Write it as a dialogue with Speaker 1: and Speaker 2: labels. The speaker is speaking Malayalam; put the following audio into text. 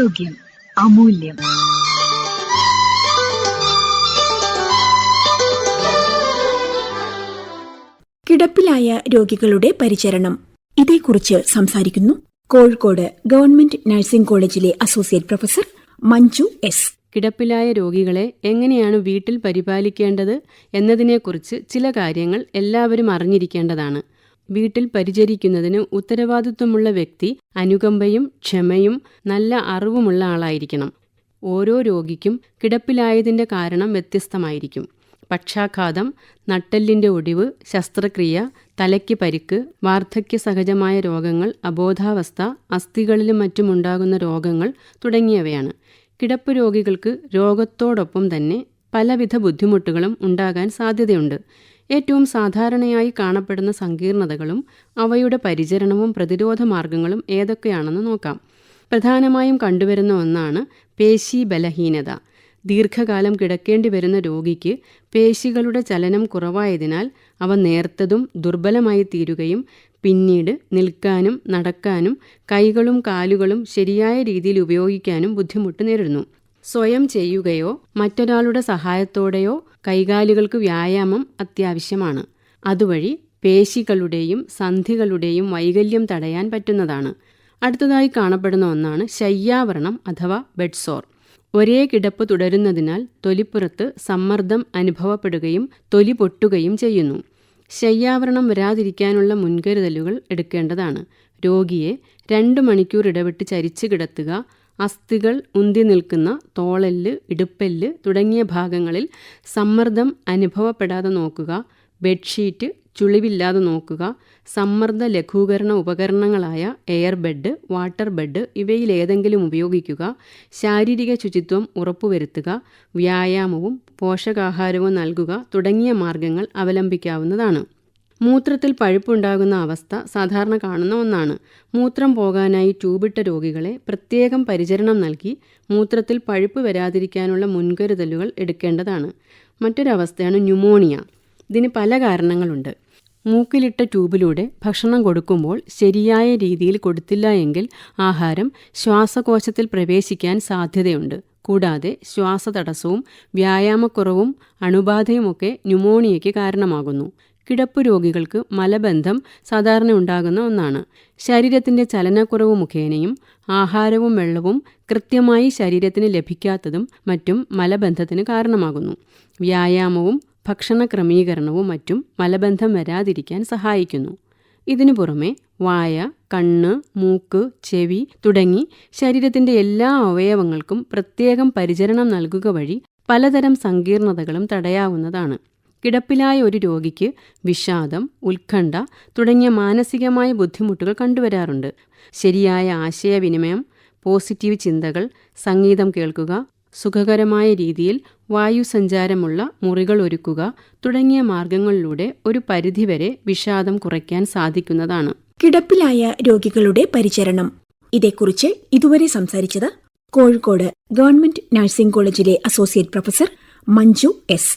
Speaker 1: ആരോഗ്യം അമൂല്യം.
Speaker 2: കിടപ്പിലായ രോഗികളുടെ പരിചരണം, ഇതേക്കുറിച്ച് സംസാരിക്കുന്നു കോഴിക്കോട് ഗവൺമെന്റ് നഴ്സിംഗ് കോളേജിലെ അസോസിയേറ്റ് പ്രൊഫസർ മഞ്ജു എസ്.
Speaker 3: കിടപ്പിലായ രോഗികളെ എങ്ങനെയാണ് വീട്ടിൽ പരിപാലിക്കേണ്ടത് എന്നതിനെക്കുറിച്ച് ചില കാര്യങ്ങൾ എല്ലാവരും അറിഞ്ഞിരിക്കേണ്ടതാണ്. വീട്ടിൽ പരിചരിക്കുന്നതിന് ഉത്തരവാദിത്വമുള്ള വ്യക്തി അനുകമ്പയും ക്ഷമയും നല്ല അറിവുമുള്ള ആളായിരിക്കണം. ഓരോ രോഗിക്കും കിടപ്പിലായതിൻ്റെ കാരണം വ്യത്യസ്തമായിരിക്കും. പക്ഷാഘാതം, നട്ടെല്ലിൻ്റെ ഒടിവ്, ശസ്ത്രക്രിയ, തലയ്ക്ക് പരിക്ക്, വാർദ്ധക്യ സഹജമായ രോഗങ്ങൾ, അബോധാവസ്ഥ, അസ്ഥികളിലും മറ്റുമുണ്ടാകുന്ന രോഗങ്ങൾ തുടങ്ങിയവയാണ്. കിടപ്പ് രോഗികൾക്ക് രോഗത്തോടൊപ്പം തന്നെ പലവിധ ബുദ്ധിമുട്ടുകളും ഉണ്ടാകാൻ സാധ്യതയുണ്ട്. ഏറ്റവും സാധാരണയായി കാണപ്പെടുന്ന സങ്കീർണതകളും അവയുടെ പരിചരണവും പ്രതിരോധ മാർഗങ്ങളും ഏതൊക്കെയാണെന്ന് നോക്കാം. പ്രധാനമായും കണ്ടുവരുന്ന ഒന്നാണ് പേശി ബലഹീനത. ദീർഘകാലം കിടക്കേണ്ടി വരുന്ന രോഗിക്ക് പേശികളുടെ ചലനം കുറവായതിനാൽ അവ നേർത്തതും ദുർബലമായി തീരുകയും പിന്നീട് നിൽക്കാനും നടക്കാനും കൈകളും കാലുകളും ശരിയായ രീതിയിൽ ഉപയോഗിക്കാനും ബുദ്ധിമുട്ട് നേരിടുന്നു. സ്വയം ചെയ്യുകയോ മറ്റൊരാളുടെ സഹായത്തോടെയോ കൈകാലുകൾക്ക് വ്യായാമം അത്യാവശ്യമാണ്. അതുവഴി പേശികളുടെയും സന്ധികളുടെയും വൈകല്യം തടയാൻ പറ്റുന്നതാണ്. അടുത്തതായി കാണപ്പെടുന്ന ഒന്നാണ് ശയ്യാവരണം അഥവാ ബെഡ്സോർ. ഒരേ കിടപ്പ് തുടരുന്നതിനാൽ തൊലിപ്പുറത്ത് സമ്മർദ്ദം അനുഭവപ്പെടുകയും തൊലി പൊട്ടുകയും ചെയ്യുന്നു. ശയ്യാവരണം വരാതിരിക്കാനുള്ള മുൻകരുതലുകൾ എടുക്കേണ്ടതാണ്. രോഗിയെ 2 മണിക്കൂർ ഇടവിട്ട് ചരിച്ചു കിടത്തുക. അസ്ഥികൾ ഉന്തി നിൽക്കുന്ന തോളെല്ല്, ഇടുപ്പെല്ല് തുടങ്ങിയ ഭാഗങ്ങളിൽ സമ്മർദ്ദം അനുഭവപ്പെടാതെ നോക്കുക. ബെഡ്ഷീറ്റ് ചുളിവില്ലാതെ നോക്കുക. സമ്മർദ്ദ ലഘൂകരണ ഉപകരണങ്ങളായ എയർ ബെഡ്, വാട്ടർ ബെഡ് ഇവയിലേതെങ്കിലും ഉപയോഗിക്കുക. ശാരീരിക ശുചിത്വം ഉറപ്പുവരുത്തുക. വ്യായാമവും പോഷകാഹാരവും നൽകുക തുടങ്ങിയ മാർഗങ്ങൾ അവലംബിക്കാവുന്നതാണ്. മൂത്രത്തിൽ പഴുപ്പുണ്ടാകുന്ന അവസ്ഥ സാധാരണ കാണുന്ന ഒന്നാണ്. മൂത്രം പോകാനായി ട്യൂബിട്ട രോഗികളെ പ്രത്യേകം പരിചരണം നൽകി മൂത്രത്തിൽ പഴുപ്പ് വരാതിരിക്കാനുള്ള മുൻകരുതലുകൾ എടുക്കേണ്ടതാണ്. മറ്റൊരവസ്ഥയാണ് ന്യൂമോണിയ. ഇതിന് പല കാരണങ്ങളുണ്ട്. മൂക്കിലിട്ട ട്യൂബിലൂടെ ഭക്ഷണം കൊടുക്കുമ്പോൾ ശരിയായ രീതിയിൽ കൊടുത്തില്ല എങ്കിൽ ആഹാരം ശ്വാസകോശത്തിൽ പ്രവേശിക്കാൻ സാധ്യതയുണ്ട്. കൂടാതെ ശ്വാസതടസ്സവും വ്യായാമക്കുറവും അണുബാധയുമൊക്കെ ന്യൂമോണിയയ്ക്ക് കാരണമാകുന്നു. കിടപ്പ് രോഗികൾക്ക് മലബന്ധം സാധാരണ ഉണ്ടാകുന്ന ഒന്നാണ്. ശരീരത്തിൻ്റെ ചലനക്കുറവ് മുഖേനയും ആഹാരവും വെള്ളവും കൃത്യമായി ശരീരത്തിന് ലഭിക്കാത്തതും മറ്റും മലബന്ധത്തിന് കാരണമാകുന്നു. വ്യായാമവും ഭക്ഷണ ക്രമീകരണവും മറ്റും മലബന്ധം വരാതിരിക്കാൻ സഹായിക്കുന്നു. ഇതിനു പുറമെ വായ, കണ്ണ്, മൂക്ക്, ചെവി തുടങ്ങി ശരീരത്തിൻ്റെ എല്ലാ അവയവങ്ങൾക്കും പ്രത്യേകം പരിചരണം നൽകുക വഴി പലതരം സങ്കീർണതകളും തടയാവുന്നതാണ്. കിടപ്പിലായ ഒരു രോഗിക്ക് വിഷാദം, ഉത്കണ്ഠ തുടങ്ങിയ മാനസികമായ ബുദ്ധിമുട്ടുകൾ കണ്ടുവരാറുണ്ട്. ശരിയായ ആശയവിനിമയം, പോസിറ്റീവ് ചിന്തകൾ, സംഗീതം കേൾക്കുക, സുഖകരമായ രീതിയിൽ വായുസഞ്ചാരമുള്ള മുറികൾ ഒരുക്കുക തുടങ്ങിയ മാർഗങ്ങളിലൂടെ ഒരു പരിധിവരെ വിഷാദം കുറയ്ക്കാൻ സാധിക്കുന്നതാണ്.
Speaker 2: കിടപ്പിലായ രോഗികളുടെ പരിചരണം, ഇതേക്കുറിച്ച് ഇതുവരെ സംസാരിച്ചത് കോഴിക്കോട് ഗവൺമെന്റ് നഴ്സിംഗ് കോളേജിലെ അസോസിയേറ്റ് പ്രൊഫസർ മഞ്ജു എസ്.